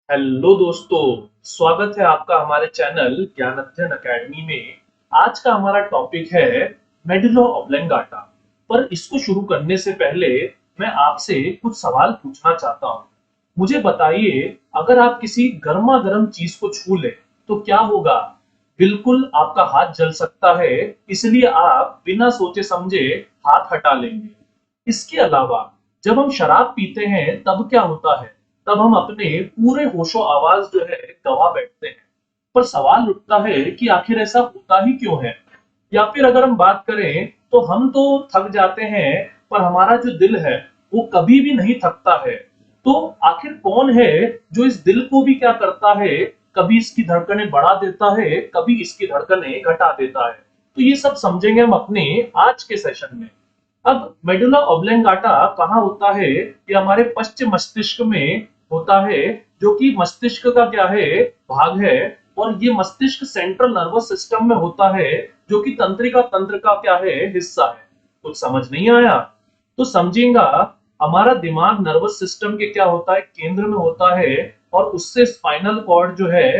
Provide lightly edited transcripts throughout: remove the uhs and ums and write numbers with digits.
Hello दोस्तों, स्वागत है आपका हमारे चैनल ज्ञान अध्ययन अकेडमी में। आज का हमारा टॉपिक है मेडुला ऑब्लिंगाटा। पर इसको शुरू करने से पहले मैं आपसे कुछ सवाल पूछना चाहता हूँ। मुझे बताइए, अगर आप किसी गर्मा गर्म चीज को छू ले तो क्या होगा? बिल्कुल आपका हाथ जल सकता है, इसलिए आप बिना सोचे समझे हाथ हटा लेंगे। इसके अलावा जब हम शराब पीते हैं तब क्या होता है? तब हम अपने पूरे होशो आवाज जो है गवा बैठते हैं। पर सवाल उठता है कि आखिर ऐसा होता ही क्यों है? या फिर अगर हम बात करें तो हम तो थक जाते हैं, पर हमारा जो दिल है वो कभी भी नहीं थकता है। तो आखिर कौन है जो इस दिल को भी क्या करता है, कभी इसकी धड़कनें बढ़ा देता है, कभी इसकी धड़कनें घटा देता है? तो ये सब समझेंगे हम अपने आज के सेशन में। अब मेडुला ऑब्लिंगाटा कहाँ होता है? ये हमारे पश्च मस्तिष्क में होता है, जो कि मस्तिष्क का क्या है, भाग है। और ये मस्तिष्क सेंट्रल नर्वस सिस्टम में होता है, जो कि तंत्रिका तंत्र का क्या है, हिस्सा है। कुछ समझ नहीं आया तो समझेगा। हमारा दिमाग नर्वस सिस्टम के क्या होता है, केंद्र में होता है। और उससे स्पाइनल कॉर्ड जो है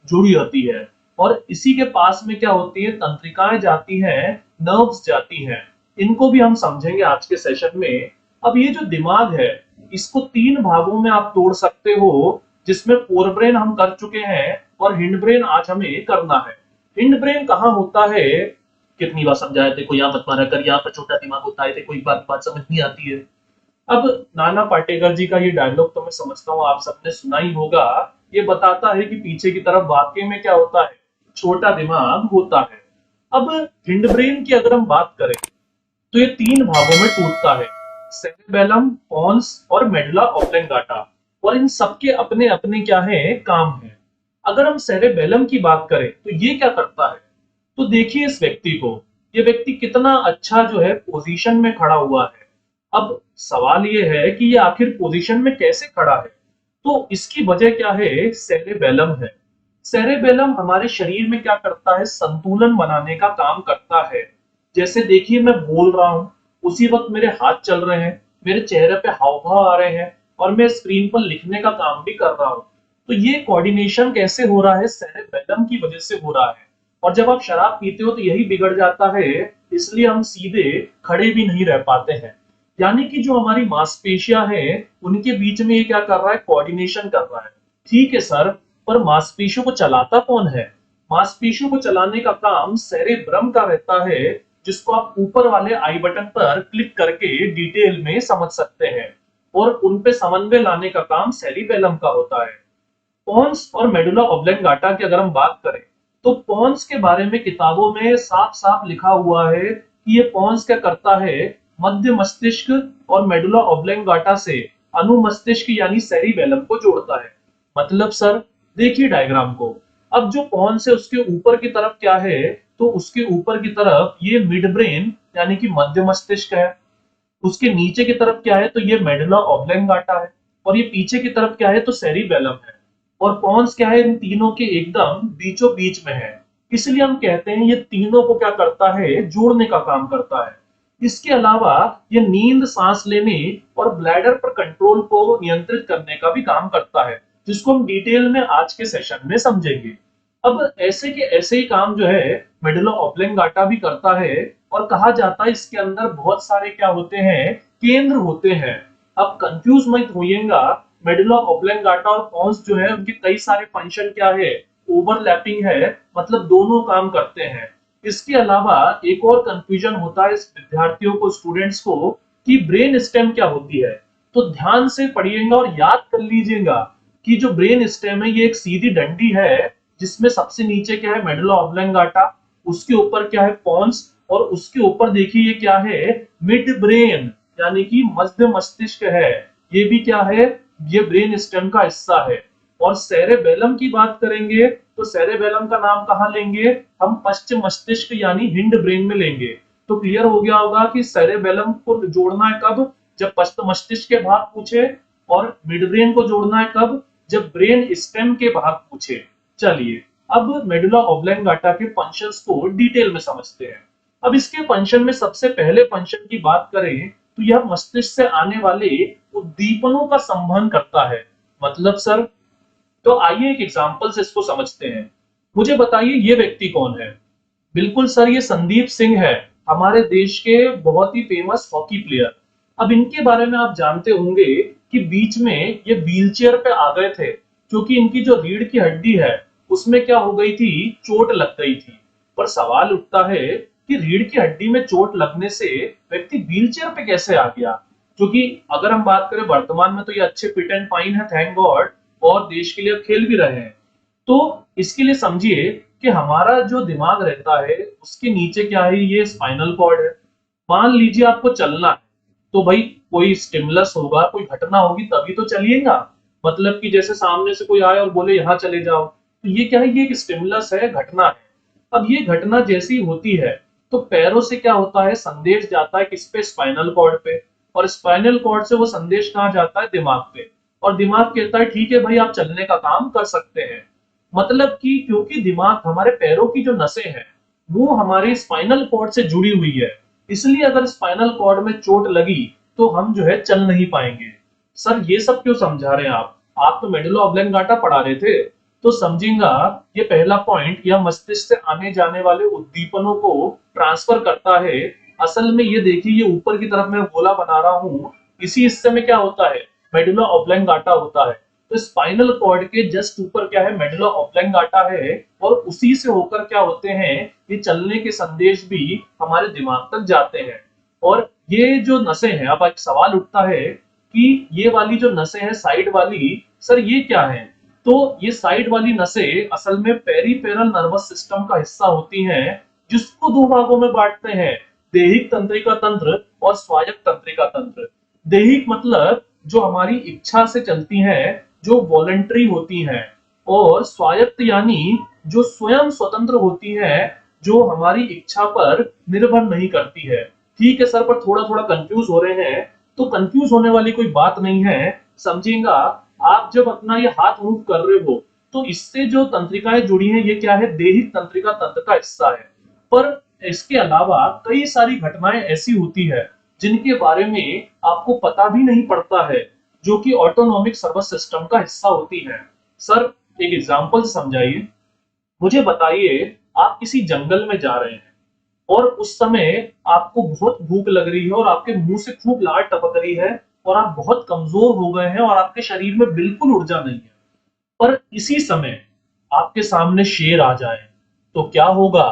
जुड़ी होती है। और इसी के पास में क्या होती है, तंत्रिकाएं जाती हैं, नर्व्स जाती हैं। इनको भी हम समझेंगे आज के सेशन में। अब ये जो दिमाग है, इसको तीन भागों में आप तोड़ सकते हो, जिसमें फोर ब्रेन हम कर चुके हैं और हिंड ब्रेन आज हमें करना है। हिंड ब्रेन कहाँ होता है? कितनी बार समझाए थे, कोई यहाँ मत मारा कर, यहाँ पर छोटा दिमाग होता है, कोई बात बात समझ नहीं आती है। अब नाना पाटेकर जी का ये डायलॉग तो मैं समझता हूँ आप सबने सुना ही होगा। ये बताता है कि पीछे की तरफ वाकई में क्या होता है, छोटा दिमाग होता है। अब हिंड ब्रेन की अगर हम बात करें तो ये तीन भागों में टूटता है, सेरेबेलम, पॉन्स और मेडुला ऑब्लिंगाटा। और इन सबके अपने अपने क्या है, काम है। अगर हम सेरेबेलम की बात करें तो ये क्या करता है? तो देखिए इस व्यक्ति को, ये व्यक्ति कितना अच्छा जो है पोजीशन में खड़ा हुआ है। अब सवाल ये है कि ये आखिर पोजीशन में कैसे खड़ा है? तो इसकी वजह क्या है, सेरेबेलम है। सेरेबेलम हमारे शरीर में क्या करता है, संतुलन बनाने का काम करता है। जैसे देखिए मैं बोल रहा हूं, उसी वक्त मेरे हाथ चल रहे हैं, मेरे चेहरे पे हाव भाव आ रहे हैं, और मैं स्क्रीन पर लिखने का काम भी कर रहा हूं। तो ये कोऑर्डिनेशन कैसे हो रहा है, सेरेबेलम की वजह से हो रहा है। और जब आप शराब पीते हो तो यही बिगड़ जाता है, इसलिए हम सीधे खड़े भी नहीं रह पाते हैं। यानी कि जो हमारी मांसपेशियां हैं, उनके बीच में ये क्या कर रहा है, कोऑर्डिनेशन कर रहा है। ठीक है सर, पर मांसपेशियों को चलाता कौन है? मांसपेशियों को चलाने का काम सेरेब्रम का रहता है, जिसको आप ऊपर वाले आई बटन पर क्लिक करके डिटेल में समझ सकते हैं। और उन पे समन्वय लाने का काम सेरिबेलम का होता है। पॉन्स और मेडुला ऑब्लिंगाटा की अगर हम बात करें तो पॉन्स के बारे में किताबों में साफ साफ लिखा हुआ है कि ये पॉन्स क्या करता है, मध्य मस्तिष्क और मेडुला ऑब्लिंगाटा से अनुमस्तिष्क यानी सेरिबेलम को जोड़ता है। मतलब सर, देखिए डायग्राम को। अब जो पॉन्स है उसके ऊपर की तरफ क्या है, तो उसके ऊपर की तरफ ये मिड ब्रेन यानी कि मध्य मस्तिष्क है। उसके नीचे की तरफ क्या है, तो ये मेडुला ऑब्लिंगाटा है। और ये पीछे की तरफ क्या है, तो सेरिबेलम है। और पॉन्स क्या है, इन तीनों के एकदम बीचों बीच में है। इसलिए हम कहते हैं ये तीनों को क्या करता है, जोड़ने का काम करता है। इसके अलावा ये नींद, सांस लेने और ब्लैडर पर कंट्रोल को नियंत्रित करने का भी काम करता है, जिसको हम डिटेल में आज के सेशन में समझेंगे। अब ऐसे के ऐसे ही काम जो है मेडुला ऑब्लिंगाटा भी करता है। और कहा जाता है इसके अंदर बहुत सारे क्या होते हैं, केंद्र होते हैं। अब कंफ्यूज मत होइएगा, मेडुला ऑब्लिंगाटा और पॉन्स जो है उनके कई सारे फंक्शन क्या है, ओवरलैपिंग है, मतलब दोनों काम करते हैं। इसके अलावा एक और कंफ्यूजन होता है इस विद्यार्थियों को, स्टूडेंट्स को, कि ब्रेन स्टेम क्या होती है। तो ध्यान से पढ़िएगा और याद कर लीजिएगा कि जो ब्रेन स्टेम है ये एक सीधी डंडी है, जिसमें सबसे नीचे क्या है, मेडुला ऑब्लिंगाटा, उसके ऊपर क्या है, पॉन्स, और उसके ऊपर देखिए ये क्या है, मिड ब्रेन यानी कि मध्य मस्तिष्क है। ये भी क्या है, ये ब्रेन स्टेम का हिस्सा है। और सेरेबेलम की बात करेंगे तो सेरेबेलम का नाम कहाँ लेंगे, हम पश्चिम मस्तिष्क यानी हिंड ब्रेन में लेंगे। तो क्लियर हो गया होगा कि सेरेबेलम को जोड़ना है कब, जब पश्चिम मस्तिष्क के भाग पूछे, और मिड ब्रेन को जोड़ना है कब, जब ब्रेन स्टेम के भाग पूछे। चलिए अब मेडुला ऑब्लिंगाटा के फंक्शंस को डिटेल में समझते हैं। अब इसके फंक्शन में सबसे पहले फंक्शन की बात करें तो यह मस्तिष्क से आने वाले उद्दीपनों का संवहन करता है। मतलब सर, तो आइए एक एग्जांपल से इसको समझते हैं। मुझे बताइए ये व्यक्ति कौन है? बिल्कुल सर, ये संदीप सिंह है, हमारे देश के बहुत ही फेमस हॉकी प्लेयर। अब इनके बारे में आप जानते होंगे कि बीच में ये व्हीलचेयर पे आ गए थे क्योंकि इनकी जो रीढ़ की हड्डी है उसमें क्या हो गई थी, चोट लग गई थी। पर सवाल उठता है कि रीढ़ की हड्डी में चोट लगने से व्यक्ति व्हीलचेयर पे कैसे आ गया? क्योंकि अगर हम बात करें वर्तमान में तो ये अच्छे फिट एंड फाइन है, थैंक गॉड, और देश के लिए खेल भी रहे हैं। तो इसके लिए समझिए कि हमारा जो दिमाग रहता है उसके नीचे क्या है, ये स्पाइनल कॉर्ड है। मान लीजिए आपको चलना है तो भाई कोई स्टिमुलस होगा, कोई घटना होगी तभी तो चलिएगा। मतलब कि जैसे सामने से कोई आए और बोले यहाँ चले जाओ, तो ये क्या है, ये एक स्टिमुलस है, घटना है। अब ये घटना जैसी होती है तो पैरों से क्या होता है, संदेश जाता है किस पे, स्पाइनल कॉर्ड पे। और स्पाइनल कॉर्ड से वो संदेश कहाँ जाता है, दिमाग पे। और दिमाग कहता है ठीक है भाई आप चलने का काम कर सकते हैं। मतलब कि क्योंकि दिमाग, हमारे पैरों की जो नसें हैं वो हमारे स्पाइनल कॉर्ड से जुड़ी हुई है, इसलिए अगर स्पाइनल कॉर्ड में चोट लगी तो हम जो है चल नहीं पाएंगे। सर ये सब क्यों समझा रहे हैं आप तो मेडुला ऑब्लेंगाटा पढ़ा रहे थे। तो समझेगा, ये पहला पॉइंट, यह मस्तिष्क से आने जाने वाले उद्दीपनों को ट्रांसफर करता है। असल में ये देखिए, ये ऊपर की तरफ मैं गोला बना रहा हूँ, इसी हिस्से में क्या होता है, मेडुला ऑब्लेंगाटा होता है। तो स्पाइनल कॉर्ड के जस्ट ऊपर क्या है, मेडुला ऑब्लेंगाटा है, और उसी से होकर क्या होते हैं, ये चलने के संदेश भी हमारे दिमाग तक जाते हैं। और ये जो नसें हैं, अब एक सवाल उठता है कि ये वाली जो नसें हैं साइड वाली, सर ये क्या है? तो ये साइड वाली नसें असल में पेरिफेरल नर्वस सिस्टम का हिस्सा होती हैं, जिसको दो भागों में बांटते हैं, देहिक तंत्रिका तंत्र और स्वायत्त तंत्रिका तंत्र। देहिक मतलब जो हमारी इच्छा से चलती हैं, जो वॉलंटरी होती हैं, और स्वायत्त यानी जो स्वयं स्वतंत्र होती है, जो हमारी इच्छा पर निर्भर नहीं करती है। ठीक है सर, पर थोड़ा थोड़ा कंफ्यूज हो रहे हैं। तो कंफ्यूज होने वाली कोई बात नहीं है। समझिएगा, आप जब अपना ये हाथ मूव कर रहे हो तो इससे जो तंत्रिकाएं जुड़ी हैं ये क्या है, देहिक तंत्रिका तंत्र का हिस्सा है। पर इसके अलावा कई सारी घटनाएं ऐसी होती है जिनके बारे में आपको पता भी नहीं पड़ता है, जो कि ऑटोनॉमिक नर्वस सिस्टम का हिस्सा होती है। सर एक एग्जांपल समझाइए। मुझे बताइए, आप किसी जंगल में जा रहे हैं और उस समय आपको बहुत भूख लग रही है और आपके मुंह से खूब लार टपक रही है और आप बहुत कमजोर हो गए हैं और आपके शरीर में बिल्कुल ऊर्जा नहीं है। पर इसी समय आपके सामने शेर आ जाए तो क्या होगा?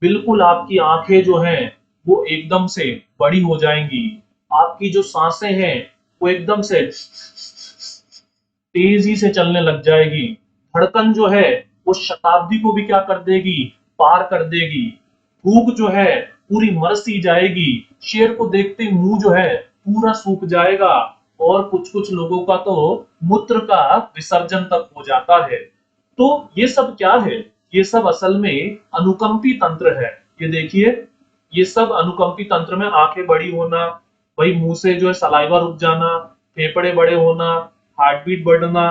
बिल्कुल आपकी आंखें जो हैं वो एकदम से बड़ी हो जाएंगी, आपकी जो सांसें हैं वो एकदम से तेजी से चलने लग जाएगी। धड़कन जो है वो शताब्दी को भी क्या कर देगी, पार कर देगी। भूख जो है पूरी मर सी जाएगी, शेर को देखते ही मुंह जो है पूरा सूख जाएगा, और कुछ कुछ लोगों का तो मूत्र का विसर्जन तक हो जाता है। तो ये सब क्या है, ये सब असल में अनुकंपी तंत्र है। ये देखिए, ये सब अनुकंपी तंत्र में आंखें बड़ी होना, वही मुंह से जो है सलाइवा रुक जाना, फेफड़े बड़े होना, हार्ट बीट बढ़ना,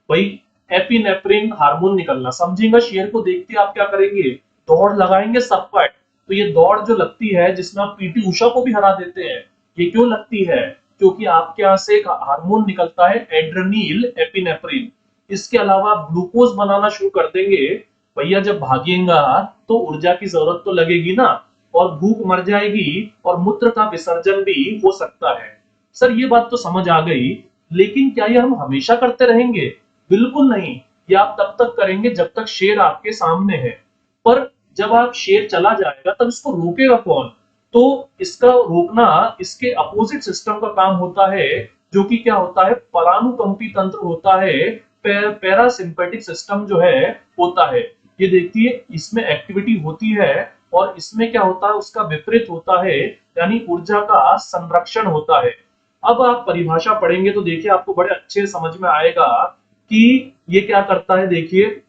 वही एपिनेफ्रिन हार्मोन निकलना। समझेगा, शेर को देखते आप क्या करेंगे, दौड़ लगाएंगे सब फट। तो ये दौड़ जो लगती है जिसमें आप पीटी उषा को भी हरा देते हैं, ये क्यों लगती है? क्योंकि आपके यहाँ से एक हार्मोन निकलता है एड्रेनिल एपिनेफ्रिन। इसके अलावा आप ग्लूकोज बनाना शुरू कर देंगे। भैया जब भागेगा तो ऊर्जा की जरूरत तो लगेगी ना, और भूख मर जाएगी और मूत्र का विसर्जन भी हो सकता है। सर ये बात तो समझ आ गई, लेकिन क्या ये हम हमेशा करते रहेंगे? बिल्कुल नहीं। ये आप तब तक करेंगे जब तक शेर आपके सामने है। पर जब आप शेर चला जाएगा तब इसको रोकेगा कौन? तो इसका रोकना इसके अपोजिट सिस्टम का काम होता है, जो कि क्या होता है, परानुकंपी तंत्र होता है, पैरासिम्पेटिक सिस्टम जो है होता है। ये देखिए, इसमें एक्टिविटी होती है और इसमें क्या होता है, उसका विपरीत होता है, यानी ऊर्जा का संरक्षण होता है। अब आप परिभाषा पढ़ेंगे तो देखिए आपको बड़े अच्छे समझ में आएगा कि ये क्या करता है। देखिए,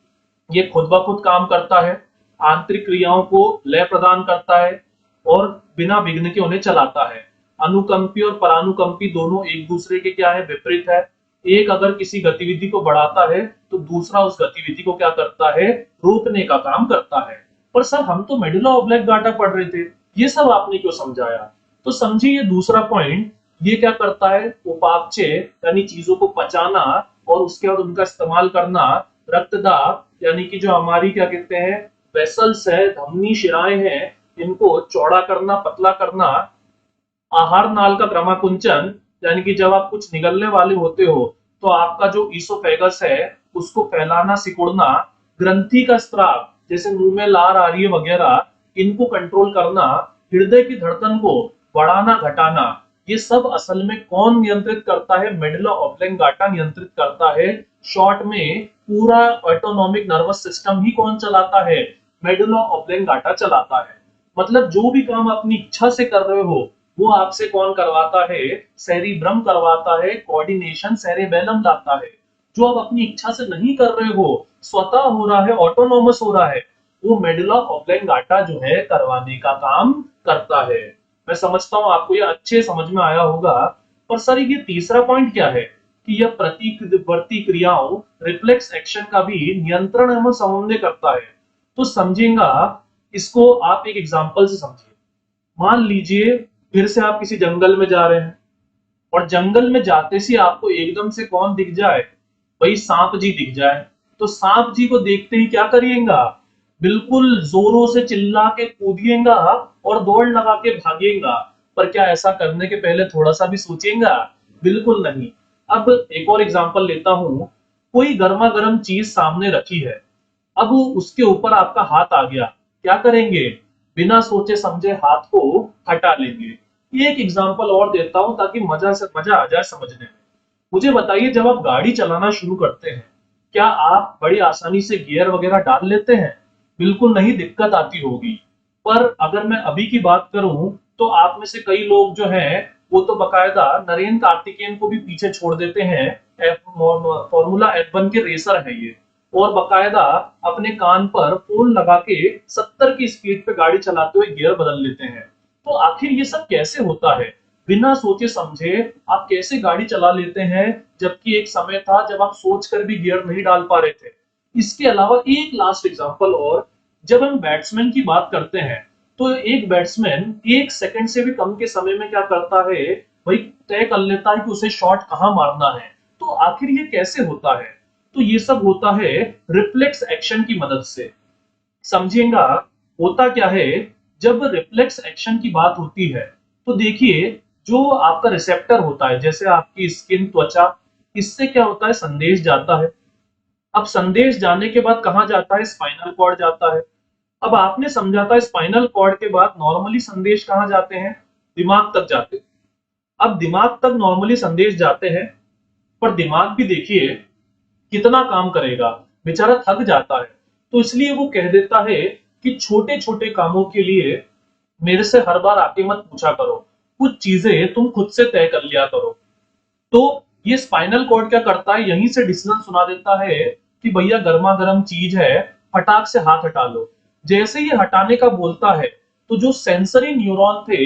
ये खुद ब खुद काम करता है, आंतरिक क्रियाओं को लय प्रदान करता है और बिना विघ्न के उन्हें चलाता है। अनुकंपी और परानुकंपी दोनों एक दूसरे के क्या है, विपरीत है। एक अगर किसी गतिविधि को बढ़ाता है तो दूसरा उस गतिविधि को क्या करता है, रोकने का काम करता है। पर सर हम तो मेडुला ऑब्लेंगाटा पढ़ रहे थे, ये सब आपने क्यों समझाया? तो समझिए, ये दूसरा पॉइंट, ये क्या करता है, उपापचय यानी चीजों को पचाना, और उसके बाद उनका इस्तेमाल करना रक्तदाब यानी कि जो हमारी क्या कहते हैं वेसल्स है, धमनी शिराएं हैं, इनको चौड़ा करना, पतला करना, आहार नाल का क्रमाकुंचन यानी कि जब आप कुछ निगलने वाले होते हो तो आपका जो ईसोफेगस है उसको फैलाना, सिकुड़ना, ग्रंथि का स्त्राव जैसे मुंह में लार आ रही है वगैरह, इनको कंट्रोल करना, हृदय की धड़कन को बढ़ाना, घटाना, ये सब असल में कौन नियंत्रित करता है? मेडुला ऑब्लिंगाटा नियंत्रित करता है। शॉर्ट में पूरा ऑटोनॉमिक नर्वस सिस्टम ही कौन चलाता है? मेडुला ऑब्लिंगाटा चलाता है। मतलब जो भी काम अपनी इच्छा से कर रहे हो वो आपसे कौन करवाता है? सेरिब्रम करवाता है, कोऑर्डिनेशन सेरेबेलम लाता है। जो आप अपनी इच्छा से नहीं कर रहे हो, स्वतः हो रहा है, ऑटोनोमस हो रहा है, वो मेडुला ऑब्लिंगाटा जो है करवाने का काम करता है। मैं समझता हूं आपको ये अच्छे समझ में आया होगा। पर सर ये तीसरा पॉइंट क्या है कि यह प्रतिवर्ती क्रियाओं रिफ्लेक्स एक्शन का भी नियंत्रण एवं समन्वय करता है। तो समझेगा इसको आप एक एग्जांपल से समझिए। मान लीजिए फिर से आप किसी जंगल में जा रहे हैं और जंगल में जाते से आपको एकदम से कौन दिख जाए? भाई सांप जी दिख जाए। तो सांप जी को देखते ही क्या करिएगा? बिल्कुल जोरों से चिल्ला के कूदिएगा और दौड़ लगा के भागिएगा। पर क्या ऐसा करने के पहले थोड़ा सा भी सोचेगा? बिल्कुल नहीं। अब एक और एग्जांपल लेता हूं। कोई गर्मा गर्म चीज सामने रखी है, अब उसके ऊपर आपका हाथ आ गया, क्या करेंगे? बिना सोचे समझे हाथ को हटा लेंगे। ये एक एग्जांपल और देता हूं ताकि मजा आ जाए समझने में। मुझे बताइए जब आप गाड़ी चलाना शुरू करते हैं, क्या आप बड़ी आसानी से गियर वगैरह डाल लेते हैं? बिल्कुल नहीं, दिक्कत आती होगी। पर अगर मैं अभी की बात करूं तो आप में से कई लोग जो हैं वो तो बकायदा नरेन कार्तिकेयन को भी पीछे छोड़ देते हैं। फॉर्मूला F1 के रेसर है ये, और बकायदा अपने कान पर फोन लगा के 70 की स्पीड पे गाड़ी चलाते हुए गियर बदल लेते हैं। तो आखिर ये सब कैसे होता है? बिना सोचे समझे आप कैसे गाड़ी चला लेते हैं, जबकि एक समय था जब आप सोचकर भी गियर नहीं डाल पा रहे थे। इसके अलावा एक लास्ट एग्जांपल और, जब हम बैट्समैन की बात करते हैं तो एक बैट्समैन एक सेकंड से भी कम के समय में क्या करता है? भाई तय कर लेता है कि उसे शॉट कहां मारना है। तो आखिर ये कैसे होता है? तो ये सब होता है रिफ्लेक्स एक्शन की मदद से। समझिएगा होता क्या है जब रिफ्लेक्स एक्शन की बात होती है। तो देखिए जो आपका रिसेप्टर होता है जैसे आपकी स्किन, त्वचा, इससे क्या होता है? संदेश जाता है। अब संदेश जाने के बाद कहां जाता है? स्पाइनल कॉर्ड जाता है। अब आपने समझा था स्पाइनल कॉर्ड के बाद नॉर्मली संदेश कहां जाते हैं? दिमाग तक जाते हैं। अब दिमाग तक नॉर्मली संदेश जाते हैं, पर दिमाग भी देखिए कितना काम करेगा, बेचारा थक जाता है। तो इसलिए वो कह देता है कि छोटे छोटे कामों के लिए मेरे से हर बार आके मत पूछा करो, कुछ चीजें तुम खुद से तय कर लिया करो। तो ये स्पाइनल कॉर्ड क्या करता है? यहीं से डिसीजन सुना देता है कि भैया गर्मा गर्म चीज है, फटाक से हाथ हटा लो। जैसे ये हटाने का बोलता है तो जो सेंसरी न्यूरॉन थे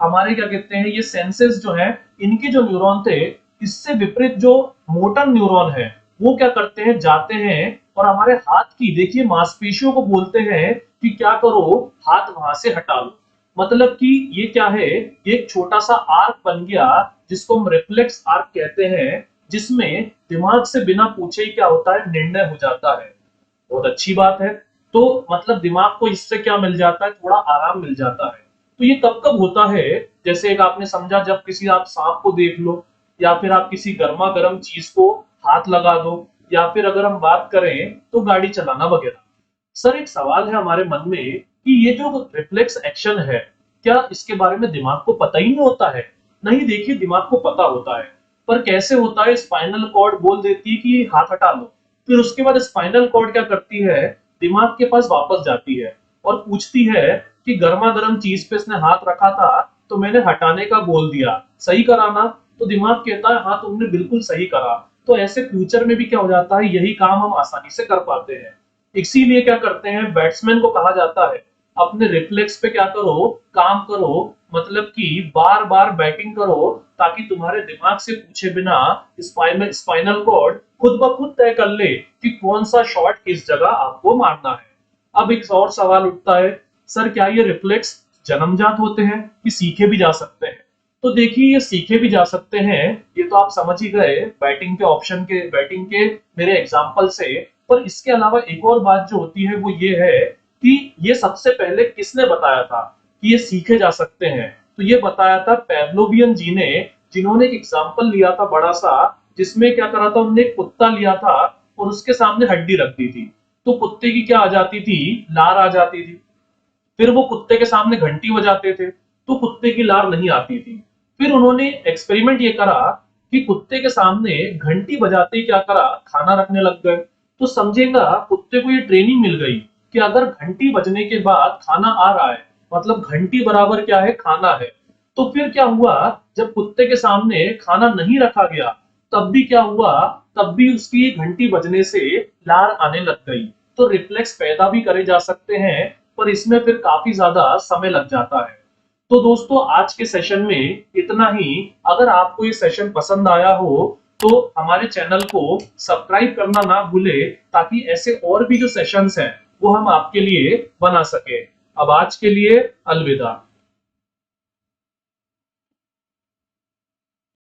हमारे, क्या कहते हैं, ये सेंसेस जो है, इनके जो न्यूरॉन थे, इससे विपरीत जो मोटर न्यूरॉन है वो क्या करते हैं? जाते हैं और हमारे हाथ की देखिए मांसपेशियों को बोलते हैं कि क्या करो, हाथ वहां से हटा लो। मतलब कि ये क्या है? ये एक छोटा सा आर्क बन गया जिसको हम रिफ्लेक्स आर्क कहते हैं, जिसमें दिमाग से बिना पूछे ही क्या होता है? निर्णय हो जाता है। बहुत अच्छी बात है। तो मतलब दिमाग को इससे क्या मिल जाता है? थोड़ा आराम मिल जाता है। तो ये कब कब होता है? जैसे एक आपने समझा जब किसी आप सांप को देख लो, या फिर आप किसी गर्मा गर्म चीज को हाथ लगा दो, या फिर अगर हम बात करें तो गाड़ी चलाना वगैरह। सर एक सवाल है हमारे मन में कि ये जो रिफ्लेक्स एक्शन है, क्या इसके बारे में दिमाग को पता ही नहीं होता है? नहीं, देखिए दिमाग को पता होता है। पर कैसे होता है? स्पाइनल कॉर्ड बोल देती है कि हाथ हटा लो, फिर उसके बाद स्पाइनल कॉर्ड क्या करती है? दिमाग के पास वापस जाती है और पूछती है कि गर्मा गर्म चीज पे इसने हाथ रखा था तो मैंने हटाने का बोल दिया, सही करा ना? तो दिमाग कहता है हाँ तुमने बिल्कुल सही करा। तो ऐसे फ्यूचर में भी क्या हो जाता है? यही काम हम आसानी से कर पाते हैं। इसीलिए क्या करते हैं, बैट्समैन को कहा जाता है अपने रिफ्लेक्स पे क्या करो, काम करो, मतलब कि बार बार बैटिंग करो, ताकि तुम्हारे दिमाग से पूछे बिना स्पाइनल कॉर्ड खुद ब खुद तय कर ले कि कौन सा शॉट किस जगह आपको मारना है। अब एक और सवाल उठता है, सर क्या ये रिफ्लेक्स जन्मजात होते हैं कि सीखे भी जा सकते हैं? तो देखिए ये सीखे भी जा सकते हैं, ये तो आप समझ ही गए बैटिंग के मेरे एग्जाम्पल से। पर इसके अलावा एक और बात जो होती है वो ये है कि ये सबसे पहले किसने बताया था कि ये सीखे जा सकते हैं। तो ये बताया था पेवलोवियन जी ने, जिन्होंने एक एग्जाम्पल लिया था बड़ा सा, जिसमें क्या करा था, उन्होंने एक कुत्ता लिया था और उसके सामने हड्डी रख दी थी। तो कुत्ते की क्या आ जाती थी, लार आ जाती थी। फिर वो कुत्ते के सामने घंटी बजाते थे तो कुत्ते की लार नहीं आती थी। फिर उन्होंने एक्सपेरिमेंट ये करा कि कुत्ते के सामने घंटी बजाते ही क्या करा, खाना रखने लग गए। तो समझेगा कुत्ते को ये ट्रेनिंग मिल गई कि अगर घंटी बजने के बाद खाना आ रहा है, मतलब घंटी बराबर क्या है, खाना है। तो फिर क्या हुआ, जब कुत्ते के सामने खाना नहीं रखा गया, तब भी क्या हुआ, तब भी उसकी घंटी बजने से लार आने लग गई। तो रिफ्लेक्स पैदा भी करे जा सकते हैं, पर इसमें फिर काफी ज्यादा समय लग जाता है। तो दोस्तों आज के सेशन में इतना ही। अगर आपको ये सेशन पसंद आया हो तो हमारे चैनल को सब्सक्राइब करना ना भूले, ताकि ऐसे और भी जो सेशंस हैं वो हम आपके लिए बना सके। अब आज के लिए अलविदा।